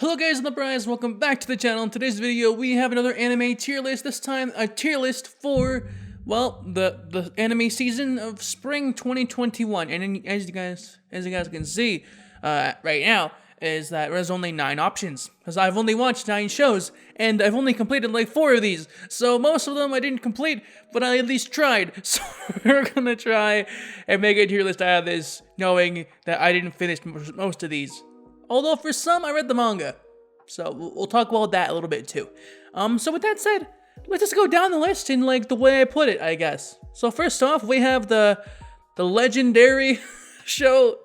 Hello guys, AnimeUpRise, welcome back to the channel. In today's video, we have another anime tier list. This time, a tier list for, well, the anime season of spring 2021. And as you guys can see right now, is that there's only 9 options. Because I've only watched 9 shows, and I've only completed like 4 of these. So most of them I didn't complete, but I at least tried. So we're gonna try and make a tier list out of this, knowing that I didn't finish most of these. Although for some, I read the manga. So we'll talk about that a little bit too. So with that said, let's just go down the list in like the way I put it, I guess. So first off, we have the legendary show,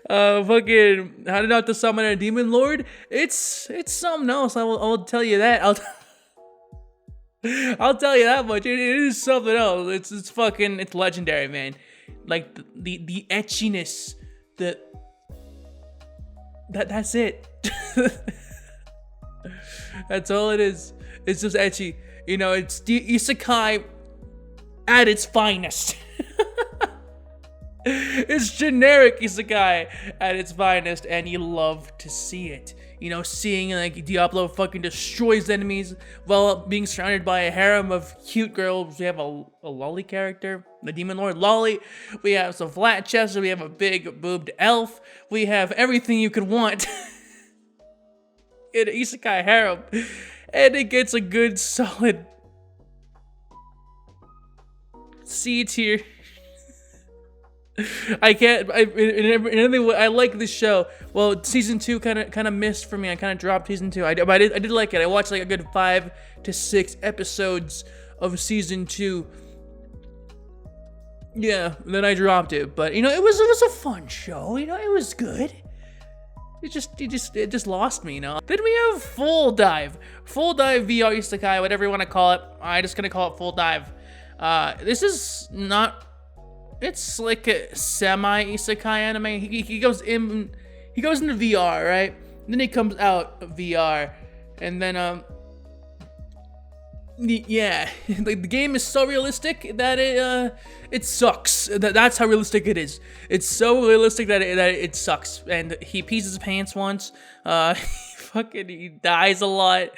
fucking How Not to Summon a Demon Lord. It's something else. I'll tell you that. I'll tell you that much. It is something else. It's legendary, man. Like the etchiness, that's it. That's all it is. It's just ecchi. You know, it's the isekai at its finest. It's generic isekai at its finest, and you love to see it. You know, seeing like Diablo fucking destroys enemies while being surrounded by a harem of cute girls. We have a lolly character, the Demon Lord Lolly. We have some flat chests. We have a big boobed elf. We have everything you could want in an isekai harem, and it gets a good solid C tier. I like this show. Well, season 2 kind of missed for me. I kind of dropped season 2. I did like it. I watched like a good 5 to 6 episodes of season 2. Yeah, then I dropped it. But you know, it was a fun show. You know, it was good. It just lost me. You know. Then we have Full Dive VR Isekai, whatever you want to call it. I'm just gonna call it Full Dive. This is not. It's like a semi-isekai anime. He goes into VR, right? And then he comes out of VR, and then yeah, like the game is so realistic that it sucks. That's how realistic it is. It's so realistic that it sucks. And he pees his pants once. He dies a lot.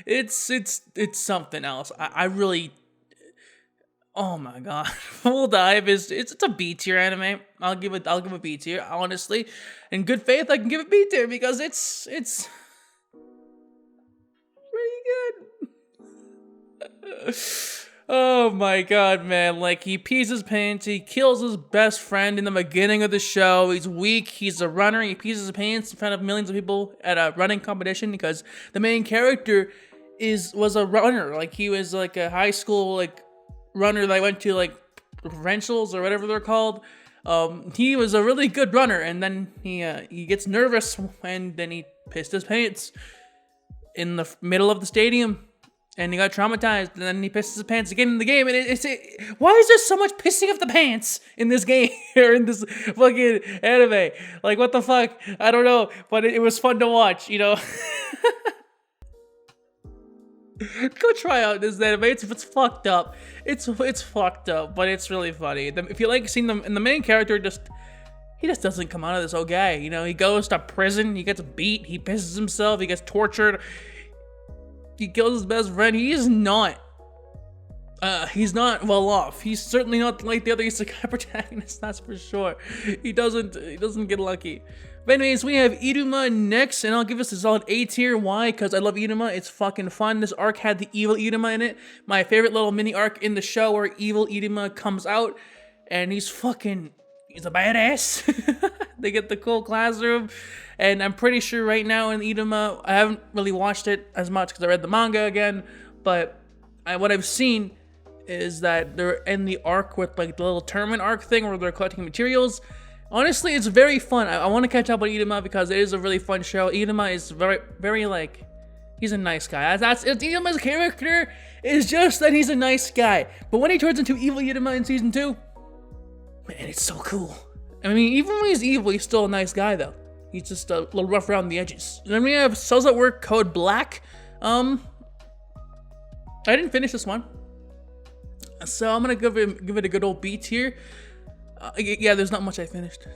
It's something else. I really. Oh my god, Full Dive it's a B tier anime. I'll give it a B tier, honestly. In good faith, I can give it B tier because it's pretty good. Oh my god, man! Like he pees his pants, he kills his best friend in the beginning of the show. He's weak. He's a runner. He pees his pants in front of millions of people at a running competition because the main character was a runner. Like he was like a high school runner that went to like provincials or whatever they're called. He was a really good runner, and then he gets nervous, and then he pissed his pants in the middle of the stadium, and he got traumatized, and then he pisses his pants again in the game. And why is there so much pissing of the pants in this game or in this fucking anime? Like what the fuck? I don't know, but it was fun to watch, you know. Go try out this anime. It's fucked up. It's fucked up, but it's really funny. If you like seeing them, and the main character he just doesn't come out of this okay. You know, he goes to prison, he gets beat, he pisses himself, he gets tortured, he kills his best friend. He's not well off. He's certainly not like the other isekai protagonists, that's for sure. He doesn't get lucky. But anyways, we have Iruma next, and I'll give this a solid A tier. Why? Because I love Iruma. It's fucking fun. This arc had the evil Iruma in it. My favorite little mini arc in the show where evil Iruma comes out, and he's a badass. They get the cool classroom, and I'm pretty sure right now in Iruma, I haven't really watched it as much because I read the manga again, but what I've seen is that they're in the arc with like the little tournament arc thing where they're collecting materials. Honestly, it's very fun. I want to catch up on Iruma because it is a really fun show. Iruma is very like, he's a nice guy. Iruma's character is just that he's a nice guy. But when he turns into evil Iruma in season 2, man, it's so cool. I mean, even when he's evil, he's still a nice guy though. He's just a little rough around the edges. And then we have Cells at Work Code Black. I didn't finish this one, so I'm gonna give it a good old B tier. Yeah, there's not much I finished.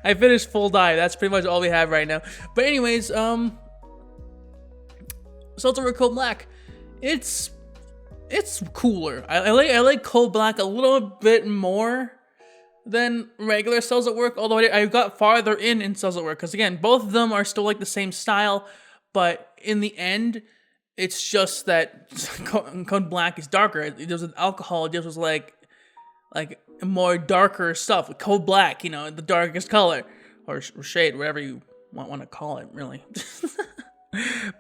I finished Full Dive. That's pretty much all we have right now. But anyways, Sultan with Code Black. It's cooler. I like Code Black a little bit more than regular Cells at Work, although I got farther in Cells at Work, because again, both of them are still like the same style, but in the end, it's just that Code Black is darker. It deals with alcohol, it deals with like more darker stuff. With Code Black, you know, the darkest color, or shade, whatever you want to call it, really.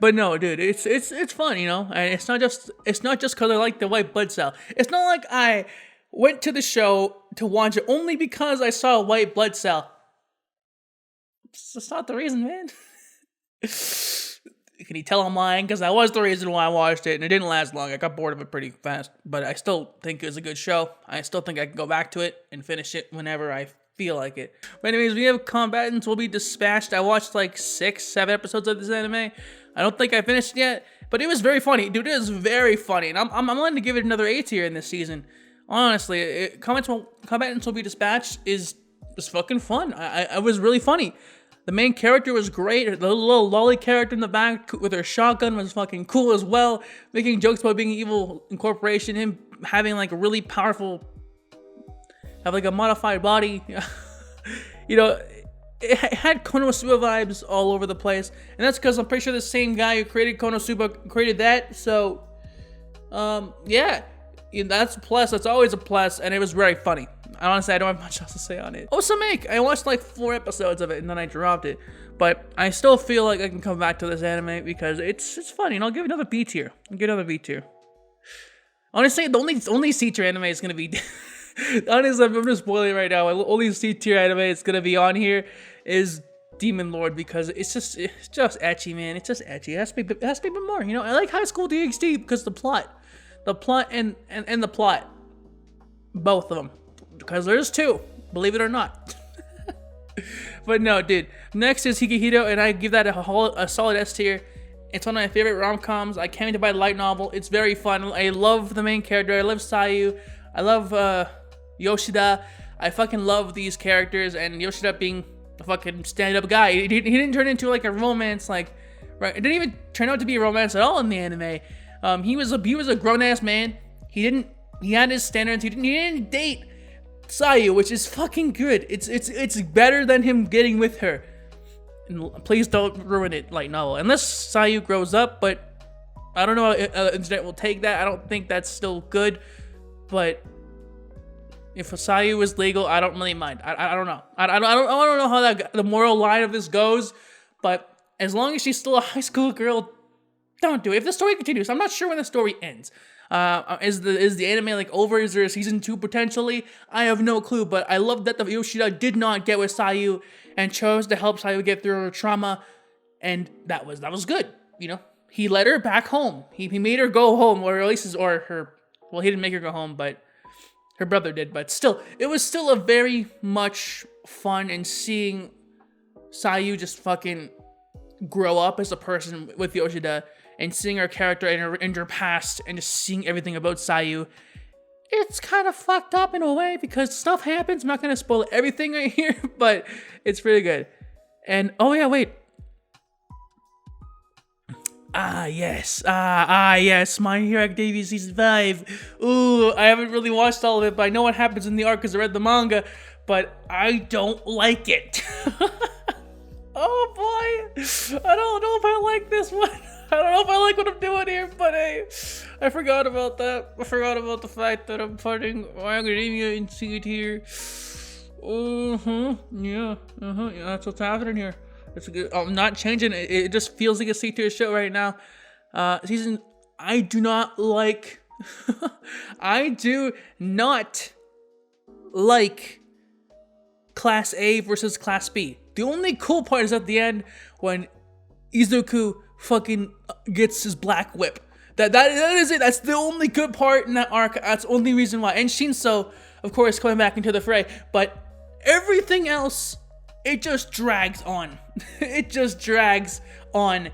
But no, dude, it's fun, you know, and it's not just because I like the white blood cell. It's not like I went to the show to watch it only because I saw a white blood cell. That's not the reason, man. Can you tell I'm lying? Because that was the reason why I watched it, and it didn't last long. I got bored of it pretty fast, but I still think it was a good show. I still think I can go back to it and finish it whenever I feel like it. But anyways, we have combatants will be dispatched. I watched like 6-7 episodes of this anime. I don't think I finished it yet, but it was very funny. Dude, it was very funny, and I'm willing to give it another A tier in this season. Honestly, combatants will be dispatched is fucking fun. I was really funny. The main character was great. The little lolly character in the back with her shotgun was fucking cool as well. Making jokes about being evil incorporation, him having like a really powerful, have like a modified body. You know, it had Konosuba vibes all over the place. And that's because I'm pretty sure the same guy who created Konosuba created that. So, yeah. That's a plus. That's always a plus, and it was very funny. Honestly, I don't have much else to say on it. Osamake, I watched like 4 episodes of it, and then I dropped it. But I still feel like I can come back to this anime because it's funny, and I'll give it another B tier. Honestly, the only C tier anime is gonna be. Honestly, I'm gonna spoil it right now. Only C tier anime is gonna be on here is Demon Lord, because it's just ecchi, man. It's just ecchi. It has to be a bit more. You know, I like High School DxD because the plot and the plot, both of them, because there's 2, believe it or not. But no, dude. Next is Hikihito, and I give that a solid S tier. It's one of my favorite rom-coms. I can't wait to buy the light novel. It's very fun. I love the main character. I love Sayu. I love Yoshida. I fucking love these characters, and Yoshida being a fucking stand-up guy. He didn't turn into like a romance, like, right? It didn't even turn out to be a romance at all in the anime. He was a grown-ass man. He had his standards. He didn't date Sayu, which is fucking good. It's better than him getting with her. And please don't ruin it, light novel. Unless Sayu grows up, but I don't know if internet will take that. I don't think that's still good. But if Sayu is legal, I don't really mind. I don't know. I don't know how the moral line of this goes. But as long as she's still a high school girl, don't do it. If the story continues, I'm not sure when the story ends. Is the anime like over? Is there a season 2 potentially? I have no clue, but I love that the Yoshida did not get with Sayu and chose to help Sayu get through her trauma, and that was good. You know, he let her back home. He made her go home, or at least he didn't make her go home, but her brother did. But still, it was still a very much fun, and seeing Sayu just fucking grow up as a person with Yoshida, and seeing her character in her past, and just seeing everything about Sayu. It's kind of fucked up in a way because stuff happens. I'm not going to spoil everything right here, but it's pretty good. And, oh yeah, wait. Yes, My Hero Academia Season 5. Ooh, I haven't really watched all of it, but I know what happens in the arc because I read the manga, but I don't like it. Oh boy, I don't know if I like this one. I don't know if I like what I'm doing here, but hey, I forgot about that. I forgot about the fact that I'm putting My Academia in C tier. Yeah, that's what's happening here. It's good. I'm not changing it. It just feels like a C tier show right now. Season, I do not like. I do not like Class A versus Class B. The only cool part is at the end when Izuku fucking gets his black whip. That is it. That's the only good part in that arc. That's the only reason why. And Shinso, of course, coming back into the fray. But everything else, it just drags on. It just drags on.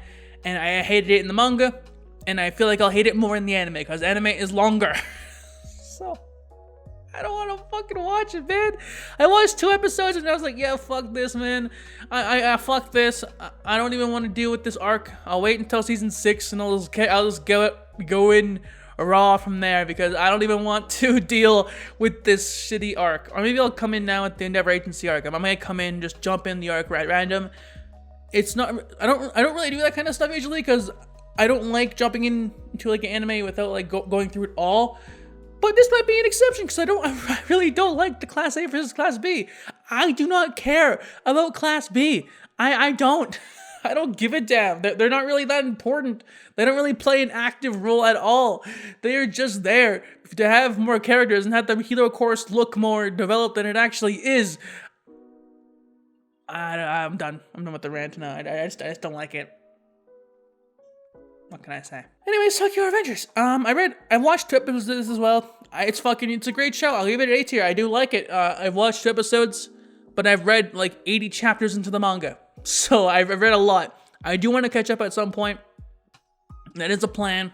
And I hated it in the manga. And I feel like I'll hate it more in the anime because anime is longer. So, I don't want to fucking watch it, man. I watched 2 episodes and I was like, yeah, fuck this, man. I fuck this. I don't even want to deal with this arc. I'll wait until season 6 and I'll just go in raw from there because I don't even want to deal with this shitty arc. Or maybe I'll come in now at the Endeavor Agency arc. I might come in, just jump in the arc at random. It's not. I don't really do that kind of stuff usually because I don't like jumping into like an anime without like going through it all. But this might be an exception because I really don't like the Class A versus Class B. I do not care about Class B. I don't. I don't give a damn. They're not really that important. They don't really play an active role at all. They are just there to have more characters and have the hero course look more developed than it actually is. I'm done. I'm done with the rant now. I just don't like it. What can I say? Anyways, Tokyo Revengers. I watched 2 episodes of this as well. It's a great show. I'll give it an A tier. I do like it. I've watched 2 episodes, but I've read like 80 chapters into the manga. So I've read a lot. I do want to catch up at some point. That is a plan.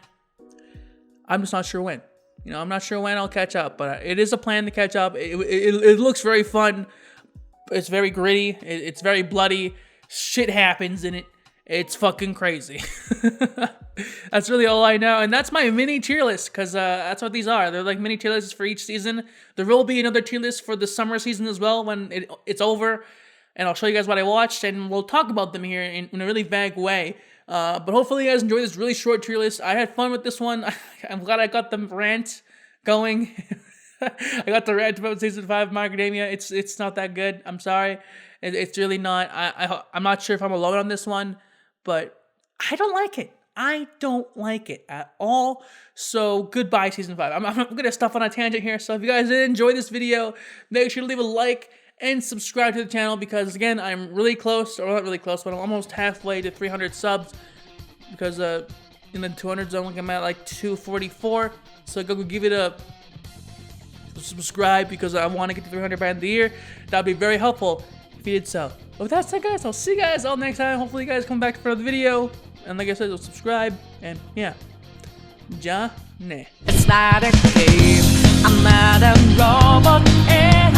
I'm just not sure when. You know, I'm not sure when I'll catch up, but it is a plan to catch up. It looks very fun. It's very gritty. It's very bloody. Shit happens in it. It's fucking crazy. That's really all I know. And that's my mini tier list, because that's what these are. They're like mini tier lists for each season. There will be another tier list for the summer season as well when it's over. And I'll show you guys what I watched, and we'll talk about them here in a really vague way. But hopefully you guys enjoyed this really short tier list. I had fun with this one. I'm glad I got the rant going. I got the rant about season 5 of My Academia. It's not that good. I'm sorry. It's really not. I'm not sure if I'm alone on this one, but I don't like it. I don't like it at all. So goodbye, season 5. I'm gonna stuff on a tangent here. So if you guys did enjoy this video, make sure to leave a like and subscribe to the channel, because again, I'm really close, or not really close, but I'm almost halfway to 300 subs, because in the 200 zone, I'm at like 244. So go give it a subscribe, because I want to get to 300 by the end of the year. That'd be very helpful if you did so. But with that said, guys, I'll see you guys all next time. Hopefully you guys come back for the video, and like I said, subscribe, and yeah, ja ne. It's not a game, I'm not a robot, and